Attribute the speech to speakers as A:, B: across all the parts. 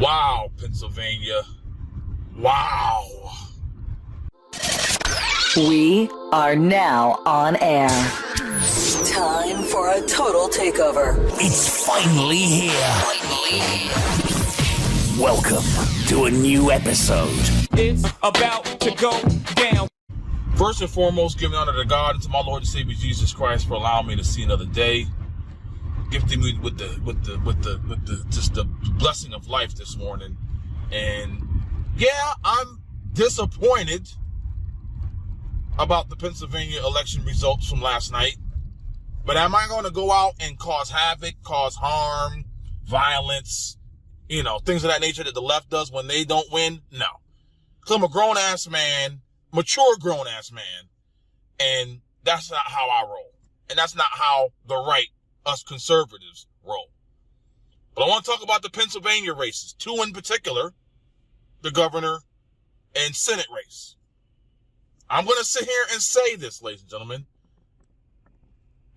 A: Wow, Pennsylvania. Wow.
B: We are now on air. Time for a total takeover.
C: It's finally here. Welcome to a new episode.
D: It's about to go down.
A: First and foremost, giving honor to God and to my Lord and Savior Jesus Christ for allowing me to see another day, gifting me with the blessing of life this morning. And yeah, I'm disappointed about the Pennsylvania election results from last night. But am I going to go out and cause havoc, cause harm, violence, things of that nature that the left does when they don't win? No. Because I'm a grown-ass man, mature grown-ass man, and that's not how I roll. And that's not how the right, us conservatives, roll. But I want to talk about the Pennsylvania races, two in particular, the governor and Senate race. I'm going to sit here and say this, ladies and gentlemen.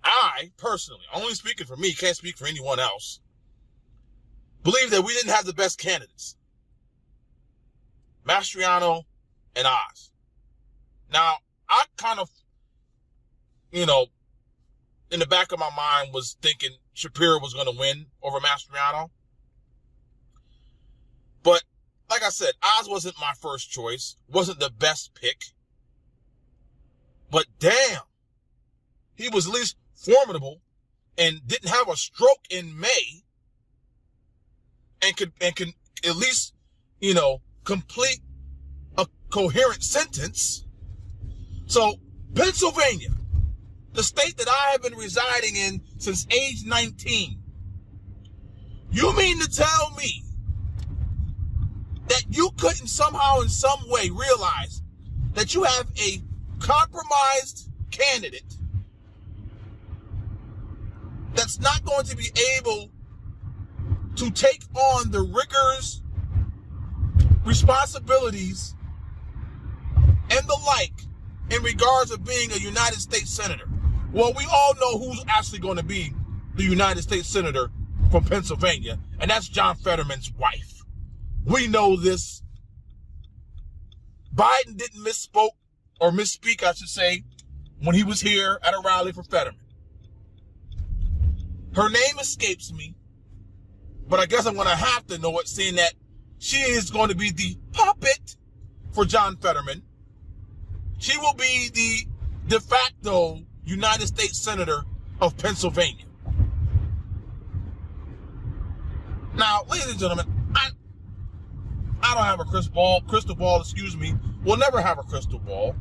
A: I, personally, only speaking for me, can't speak for anyone else, believe that we didn't have the best candidates. Mastriano and Oz. Now, I kind of, in the back of my mind was thinking Shapiro was going to win over Mastriano. But, like I said, Oz wasn't my first choice, wasn't the best pick. But damn, he was at least formidable and didn't have a stroke in May and can at least, complete a coherent sentence. So Pennsylvania, the state that I have been residing in since age 19, you mean to tell me that you couldn't somehow in some way realize that you have a compromised candidate that's not going to be able to take on the rigors, responsibilities, and the like in regards of being a United States Senator? Well, we all know who's actually going to be the United States Senator from Pennsylvania, and that's John Fetterman's wife. We know this. Biden didn't misspeak, I should say, when he was here at a rally for Fetterman. Her name escapes me, but I guess I'm going to have to know it, seeing that she is going to be the puppet for John Fetterman. She will be the de facto United States Senator of Pennsylvania. Now, ladies and gentlemen, I don't have a crystal ball, We'll never have a crystal ball.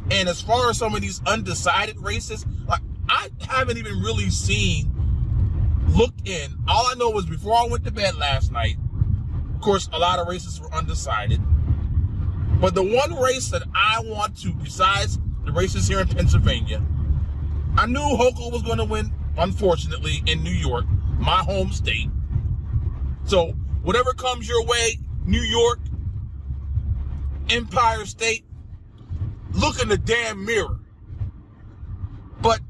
A: And as far as some of these undecided races, I haven't even really looked in. All I know was before I went to bed last night, of course, a lot of races were undecided. But the one race that I want to, besides the races here in Pennsylvania, I knew Hochul was going to win, unfortunately, in New York, my home state. So whatever comes your way, New York, Empire State, look in the damn mirror. But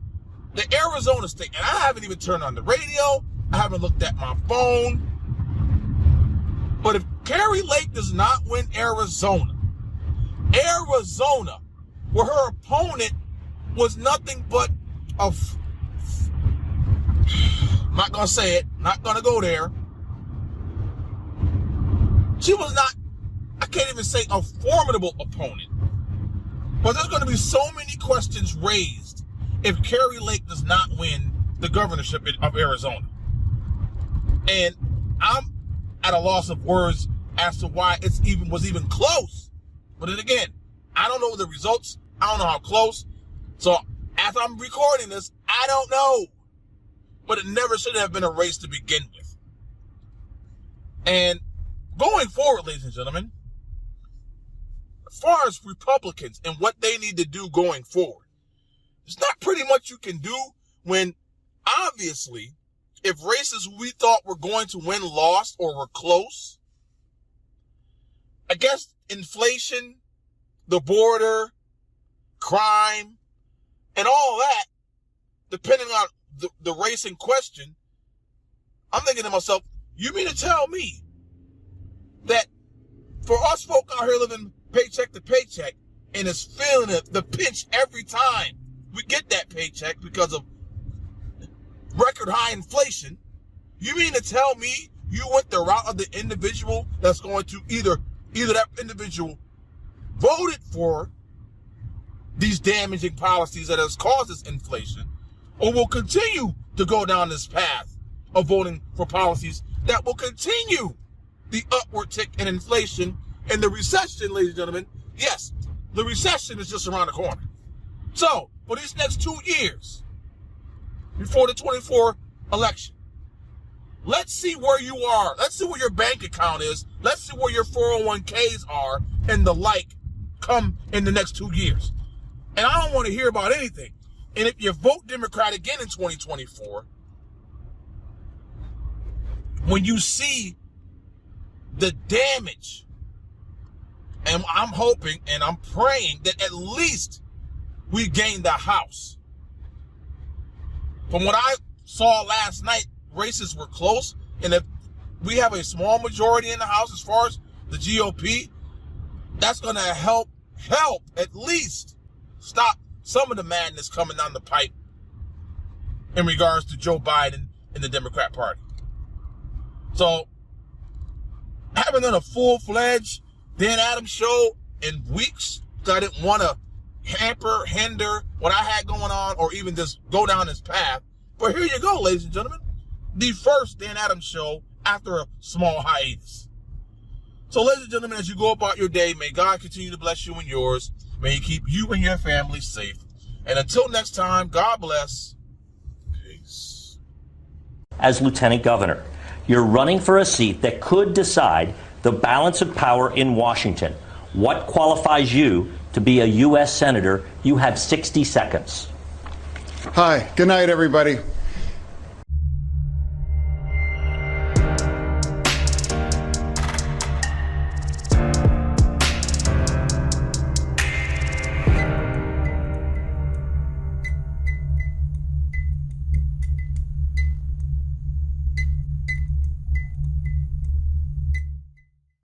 A: the Arizona state, and I haven't even turned on the radio, I haven't looked at my phone. But if Kari Lake does not win Arizona, where her opponent was nothing but I'm not going to say it, not going to go there. She was not, I can't even say a formidable opponent. But there's going to be so many questions raised if Kari Lake does not win the governorship of Arizona. And I'm at a loss of words as to why it was even close. But then again, I don't know the results. I don't know how close. So as I'm recording this, I don't know. But it never should have been a race to begin with. And going forward, ladies and gentlemen, as far as Republicans and what they need to do going forward, there's not pretty much you can do when, obviously, if races we thought were going to win lost or were close, I guess inflation, the border, crime, and all that, depending on the race in question, I'm thinking to myself, you mean to tell me us folk out here living paycheck to paycheck and is feeling the pinch every time we get that paycheck because of record high inflation, you mean to tell me you went the route of the individual that's going to either that individual voted for these damaging policies that has caused this inflation, or will continue to go down this path of voting for policies that will continue the upward tick in inflation and the recession, ladies and gentlemen. Yes, the recession is just around the corner. So, for these next 2 years, before the 24 election, let's see where you are. Let's see where your bank account is. Let's see where your 401ks are and the like come in the next 2 years. And I don't want to hear about anything. And if you vote Democrat again in 2024, when you see the damage, and I'm hoping and I'm praying that at least we gain the House. From what I saw last night, races were close, and if we have a small majority in the House as far as the GOP, that's going to help at least stop some of the madness coming down the pipe in regards to Joe Biden and the Democrat Party. So, I haven't done a full-fledged Dan Adams show in weeks, because I didn't want to hinder what I had going on or even just go down this path. But here you go, ladies and gentlemen. The first Dan Adams show after a small hiatus. So, ladies and gentlemen, as you go about your day, may God continue to bless you and yours. May He keep you and your family safe. And until next time, God bless. Peace.
E: As Lieutenant Governor, you're running for a seat that could decide the balance of power in Washington. What qualifies you to be a U.S. Senator? You have 60 seconds.
F: Hi, good night, everybody.